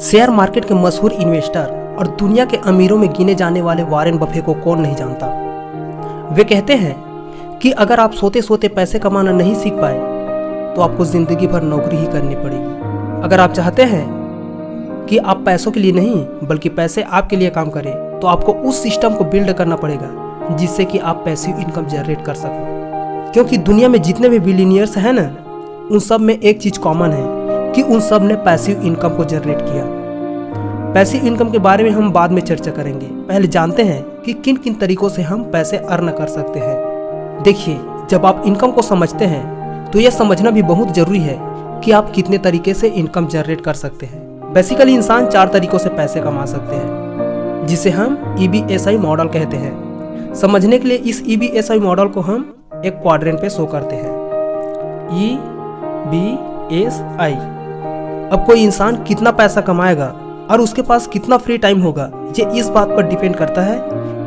Share market के मशहूर investor और दुनिया के अमीरों में गिने जाने वाले वॉरेन बफे को कौन नहीं जानता। वे कहते हैं कि अगर आप सोते सोते पैसे कमाना नहीं सीख पाए तो आपको जिंदगी भर नौकरी ही करनी पड़ेगी। अगर आप चाहते हैं कि आप पैसों के लिए नहीं बल्कि पैसे आपके लिए काम करें तो आपको उस सिस्टम को बिल्ड करना पड़ेगा जिससे कि आप पैसिव इनकम जनरेट कर सको। क्योंकि दुनिया में जितने भी बिलियनियर्स हैं ना, उन सब में एक चीज कॉमन है कि उन सब ने पैसिव इनकम को जनरेट किया। पैसिव इनकम के बारे में हम बाद में चर्चा करेंगे। पहले जानते हैं कि किन किन तरीकों से हम पैसे अर्न कर सकते हैं। देखिए, जब आप इनकम को समझते हैं तो यह समझना भी बहुत जरूरी है कि आप कितने तरीके से इनकम जनरेट कर सकते हैं। बेसिकली इंसान 4 तरीकों से पैसे कमा सकते हैं जिसे हम EBSI मॉडल कहते हैं। समझने के लिए इस EBSI मॉडल को हम एक क्वाड्रेंट पे शो करते हैं, EBSI। अब कोई इंसान कितना पैसा कमाएगा और उसके पास कितना फ्री टाइम होगा, ये इस बात पर डिपेंड करता है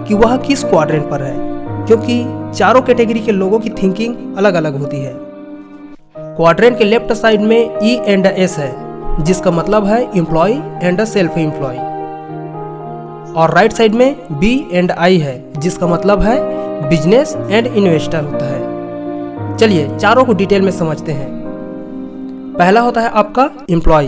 कि वह किस क्वाड्रेंट पर है, क्योंकि चारों कैटेगरी के लोगों की थिंकिंग अलग अलग होती है। क्वाड्रेंट के लेफ्ट साइड में E एंड S है, जिसका मतलब है एम्प्लॉय एंड सेल्फ एम्प्लॉय, और राइट साइड में B एंड I है, जिसका मतलब है बिजनेस एंड इन्वेस्टर होता है। चलिए चारों को डिटेल में समझते हैं। पहला होता है आपका एम्प्लॉय।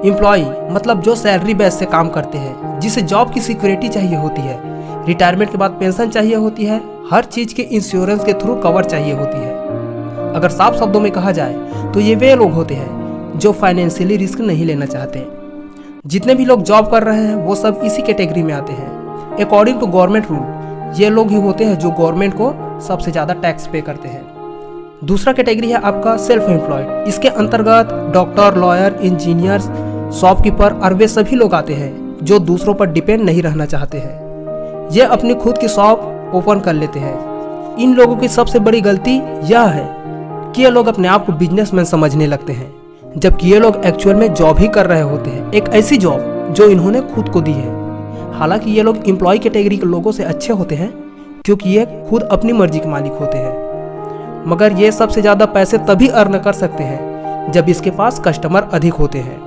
एम्प्लॉय मतलब जो सैलरी बेस से काम करते हैं, जिसे जॉब की सिक्योरिटी चाहिए होती है, रिटायरमेंट के बाद पेंशन चाहिए होती है, हर चीज के इंश्योरेंस के थ्रू कवर चाहिए होती है। अगर साफ शब्दों में कहा जाए तो ये वे लोग होते हैं जो फाइनेंशियली रिस्क नहीं लेना चाहते। जितने भी लोग जॉब कर रहे हैं वो सब इसी कैटेगरी में आते हैं। अकॉर्डिंग टू गवर्नमेंट रूल ये लोग ही होते हैं जो गवर्नमेंट को सबसे ज़्यादा टैक्स पे करते हैं। दूसरा कैटेगरी है आपका सेल्फ एम्प्लॉयड। इसके अंतर्गत डॉक्टर, लॉयर, इंजीनियर्स, शॉपकीपर और वे सभी लोग आते हैं जो दूसरों पर डिपेंड नहीं रहना चाहते हैं। ये अपनी खुद की शॉप ओपन कर लेते हैं। इन लोगों की सबसे बड़ी गलती यह है कि ये लोग अपने आप को बिजनेसमैन समझने लगते हैं, जबकि ये लोग एक्चुअल में जॉब ही कर रहे होते हैं, एक ऐसी जॉब जो इन्होंने खुद को दी है। हालांकि ये लोग एम्प्लॉय कैटेगरी के लोगों से अच्छे होते हैं क्योंकि ये खुद अपनी मर्जी के मालिक होते हैं, मगर ये सबसे ज़्यादा पैसे तभी अर्न कर सकते हैं जब इसके पास कस्टमर अधिक होते हैं।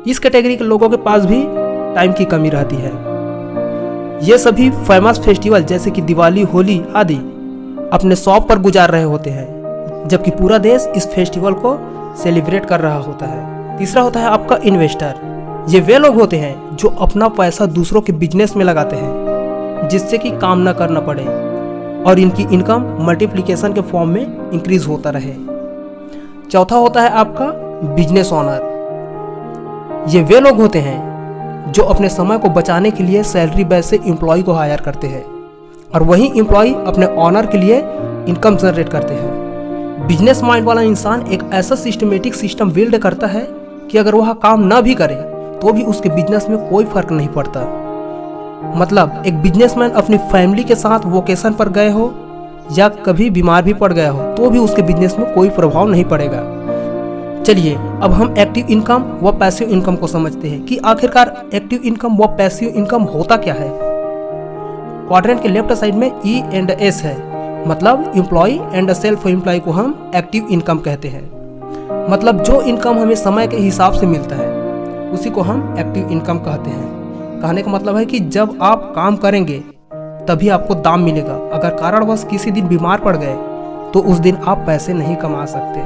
इस कैटेगरी के लोगों के पास भी टाइम की कमी रहती है। ये सभी फेमस फेस्टिवल जैसे कि दिवाली, होली आदि अपने शॉप पर गुजार रहे होते हैं, जबकि पूरा देश इस फेस्टिवल को सेलिब्रेट कर रहा होता है। तीसरा होता है आपका इन्वेस्टर। ये वे लोग होते हैं जो अपना पैसा दूसरों के बिजनेस में लगाते हैं जिससे कि काम न करना पड़े और इनकी इनकम मल्टीप्लिकेशन के फॉर्म में इंक्रीज होता रहे। चौथा होता है आपका बिजनेस ओनर। ये वे लोग होते हैं जो अपने समय को बचाने के लिए सैलरी बेस से एम्प्लॉय को हायर करते हैं और वही एम्प्लॉय अपने ओनर के लिए इनकम जनरेट करते हैं। बिजनेस माइंड वाला इंसान एक ऐसा सिस्टमेटिक सिस्टम बिल्ड करता है कि अगर वह काम ना भी करे तो भी उसके बिजनेस में कोई फर्क नहीं पड़ता। मतलब एक बिजनेसमैन अपनी फैमिली के साथ वोकेशन पर गए हो या कभी बीमार भी पड़ गया हो तो भी उसके बिजनेस में कोई प्रभाव नहीं पड़ेगा। चलिए अब हम एक्टिव इनकम व पैसिव इनकम को समझते हैं कि आखिरकार एक्टिव इनकम व पैसिव इनकम होता क्या है। क्वाड्रेंट के लेफ्ट साइड में E एंड S है, मतलब एम्प्लॉय एंड सेल्फ एम्प्लॉय को हम एक्टिव इनकम कहते हैं। मतलब जो इनकम हमें समय के हिसाब से मिलता है उसी को हम एक्टिव इनकम कहते हैं। कहने का मतलब है कि जब आप काम करेंगे तभी आपको दाम मिलेगा। अगर कारणवश किसी दिन बीमार पड़ गए तो उस दिन आप पैसे नहीं कमा सकते।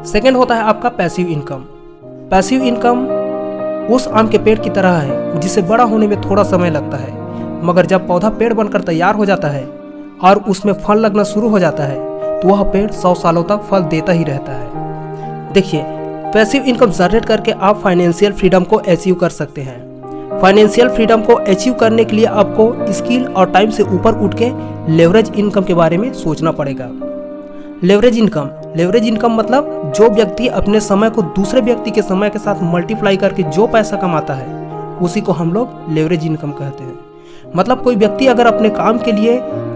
सेकंड होता है आपका पैसिव इनकम। पैसिव इनकम उस आम के पेड़ की तरह है जिसे बड़ा होने में थोड़ा समय लगता है, मगर जब पौधा पेड़ बनकर तैयार हो जाता है और उसमें फल लगना शुरू हो जाता है तो वह पेड़ 100 सालों तक फल देता ही रहता है। देखिए, पैसिव इनकम जनरेट करके आप फाइनेंशियल फ्रीडम को अचीव कर सकते हैं। फाइनेंशियल फ्रीडम को अचीव करने के लिए आपको स्किल और टाइम से ऊपर उठ के लेवरेज इनकम के बारे में सोचना पड़ेगा। लेवरेज इनकम मतलब जो व्यक्ति अपने समय को दूसरे व्यक्ति के समय के साथ मल्टीप्लाई करके जो पैसा कमाता है उसी को हम लोग लेवरेज इनकम कहते हैं। मतलब कोई व्यक्ति अगर अपने काम के लिए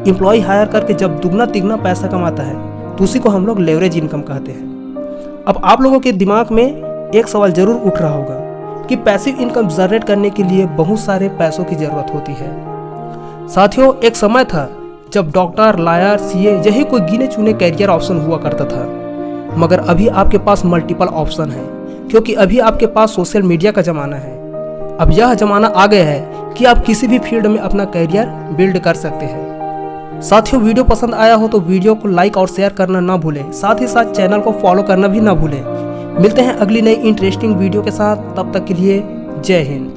एम्प्लॉय हायर करके जब दुगना तिगना पैसा कमाता है तो उसी को हम लोग लेवरेज इनकम कहते हैं। अब आप लोगों के दिमाग में एक सवाल जरूर उठ रहा होगा कि पैसिव इनकम जनरेट करने के लिए बहुत सारे पैसों की जरूरत होती है। साथियों, एक समय था जब डॉक्टर, लॉयर, CA यही कोई गिने चुने कैरियर ऑप्शन हुआ करता था, मगर अभी आपके पास मल्टीपल ऑप्शन है क्योंकि अभी आपके पास सोशल मीडिया का ज़माना है। अब यह ज़माना आ गया है कि आप किसी भी फील्ड में अपना करियर बिल्ड कर सकते हैं। साथियों, वीडियो पसंद आया हो तो वीडियो को लाइक और शेयर करना ना भूलें, साथ ही साथ चैनल को फॉलो करना भी ना भूलें। मिलते हैं अगली नई इंटरेस्टिंग वीडियो के साथ, तब तक के लिए जय हिंद।